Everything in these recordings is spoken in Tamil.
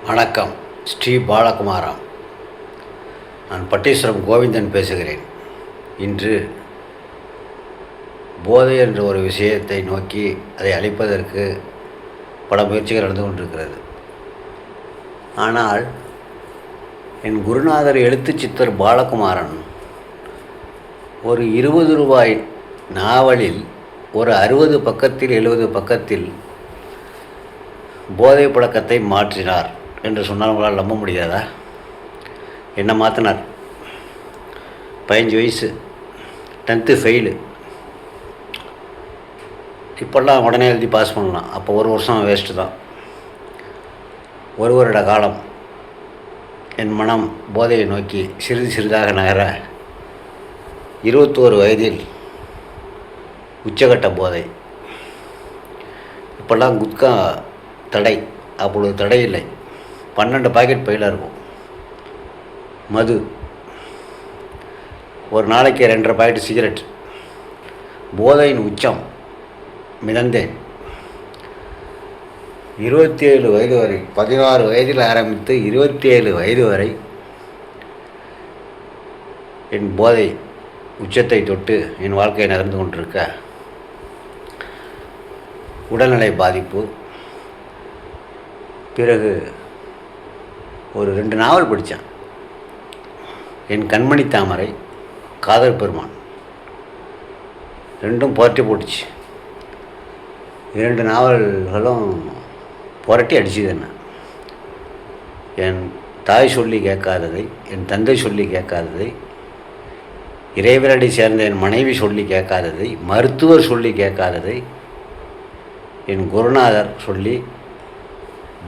வணக்கம். ஸ்ரீ பாலகுமாரம். நான் பட்டீஸ்வரம் கோவிந்தன் பேசுகிறேன். இன்று போதை என்ற ஒரு விஷயத்தை நோக்கி அதை அழிப்பதற்கு பல முயற்சிகள் நடந்து கொண்டிருக்கிறது. ஆனால் என் குருநாதர் எழுத்து சித்தர் பாலகுமாரன் ஒரு 20 ரூபாய் நாவலில் ஒரு 60 பக்கத்தில் 70 பக்கத்தில் போதை பழக்கத்தை மாற்றினார் என்று சொன்னால் உங்களால் நம்ப முடியாதா? என்ன மாற்றினார்? 15 வயசு, 10th ஃபெயிலு. இப்போல்லாம் உடனே எழுதி பாஸ் பண்ணலாம். அப்போ ஒரு வருஷம் வேஸ்ட்டு தான். ஒரு வருட காலம் என் மனம் போதையை நோக்கி சிறிது சிறிதாக நகர 21 வயதில் உச்சகட்ட போதை. இப்போல்லாம் குட்கா தடை, அப்பொழுது தடை இல்லை. 12 பாக்கெட் பையில் இருக்கும். மது, ஒரு நாளைக்கு 2.5 பாக்கெட் சிகரெட். போதையின் உச்சம் மிதந்தேன். 27 வயது வரை, 16 வயதில் ஆரம்பித்து 27 வயது வரை என் போதை உச்சத்தை தொட்டு என் வாழ்க்கை நகர்ந்து கொண்டிருக்க உடல்நிலை பாதிப்பு. பிறகு ஒரு 2 நாவல் படித்தேன். என் கண்மணி தாமரை, காதல் பெருமான், ரெண்டும் புரட்டி போட்டுச்சு. 2 நாவல்களும் புரட்டி அடிச்சுது என்ன. என் தாய் சொல்லி கேட்காததை, என் தந்தை சொல்லி கேட்காததை, இறைவனடி சேர்ந்த என் மனைவி சொல்லி கேட்காததை, மருத்துவர் சொல்லி கேட்காததை என் குருநாதர் சொல்லி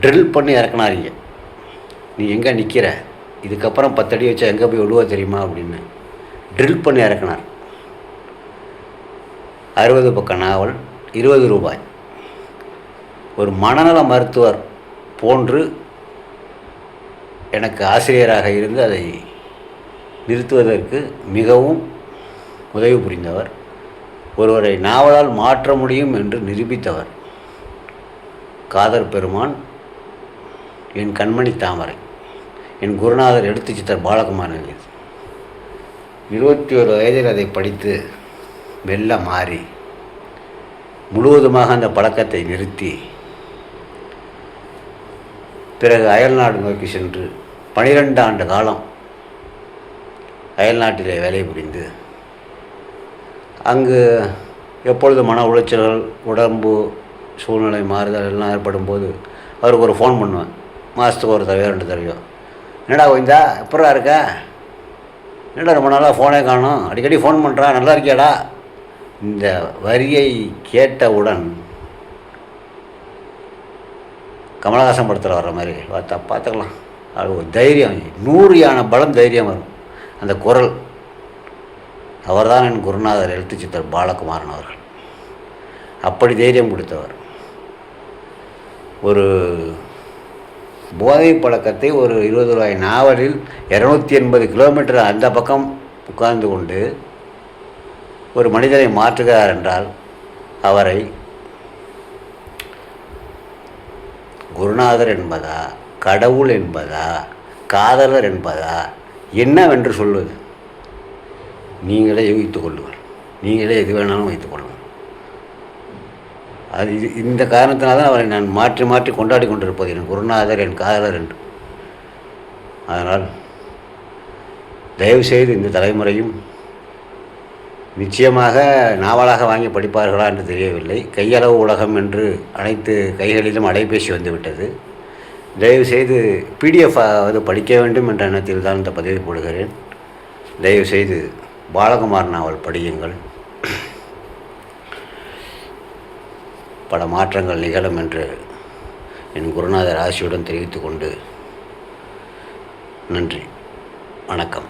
ட்ரில் பண்ணி இறக்குனாருங்க. நீ எங்கே நிற்கிற, இதுக்கப்புறம் 10 அடி வச்சா எங்கே போய் விடுவா தெரியுமா அப்படின்னு ட்ரில் பண்ணி இறக்குனார். 60 பக்க நாவல், 20 ரூபாய். ஒரு மனநல மருத்துவர் போன்று எனக்கு ஆசிரியராக இருந்து அதை நிறுத்துவதற்கு மிகவும் உதவி புரிந்தவர். ஒருவரை நாவலால் மாற்ற முடியும் என்று நிரூபித்தவர். காதல் பெருமான், என் கண்மணி தாமரை, என் குருநாதர் எழுத்து சித்தர் பாலகுமாரன். 21 வயதில் அதை படித்து வெல்ல மாறி முழுவதுமாக அந்த பழக்கத்தை நிறுத்தி பிறகு அயல்நாடு நோக்கி சென்று 12 ஆண்டு காலம் அயல்நாட்டிலே வேலை புரிந்து அங்கு எப்பொழுது மன உளைச்சல்கள், உடம்பு சூழ்நிலை மாறுதல் எல்லாம் ஏற்படும் போது அவருக்கு ஒரு ஃபோன் பண்ணுவேன். மாதத்துக்கு ஒரு தடவையோ 2 தடவையோ. என்னடா கோவிந்தா, எப்படா இருக்க? என்னடா ரொம்ப நாளாக ஃபோனே காணும், அடிக்கடி ஃபோன் பண்ணுறா, நல்லா இருக்கியாடா? இந்த வரியை கேட்டவுடன் கமலஹாசன் படத்தில் வர்ற மாதிரி பார்த்துக்கலாம். அது ஒரு தைரியம், 100 யானை பலம் தைரியம் வரும் அந்த குரல். அவர்தான் என் குருநாதர் எழுத்து சித்தர் பாலகுமாரன் அவர்கள். அப்படி தைரியம் கொடுத்தவர். ஒரு போதை பழக்கத்தை ஒரு 20 ரூபாய் நாவலில் 280 கிலோமீட்டர் அந்த பக்கம் உட்கார்ந்து கொண்டு ஒரு மனிதனை மாற்றுகிறார் என்றால் அவரை குருநாதர் என்பதா, கடவுள் என்பதா, காதலர் என்பதா, என்னவென்று சொல்வது? நீங்களே யூகித்துக் கொள்ளுங்கள். நீங்களே எது வேணாலும் வைத்துக் கொள்ளுங்கள். அது இந்த காரணத்தினால்தான் அவரை நான் மாற்றி மாற்றி கொண்டாடி கொண்டிருப்பது, என் குருநாதர், என் காதலர் என்று. அதனால் தயவுசெய்து இந்த தலைமுறையும் நிச்சயமாக நாவலாக வாங்கி படிப்பார்களா என்று தெரியவில்லை. கையளவு உலகம் என்று அனைத்து கைகளிலும் அலைபேசி வந்துவிட்டது. தயவுசெய்து PDF படிக்க வேண்டும் என்ற எண்ணத்தில் தான் இந்த பதிவை போடுகிறேன். தயவுசெய்து பாலகுமார் நாவல் படியுங்கள். பல மாற்றங்கள் நிகழும் என்று என் குருநாதர் ஆசியுடன் தெரிவித்துக்கொண்டு நன்றி, வணக்கம்.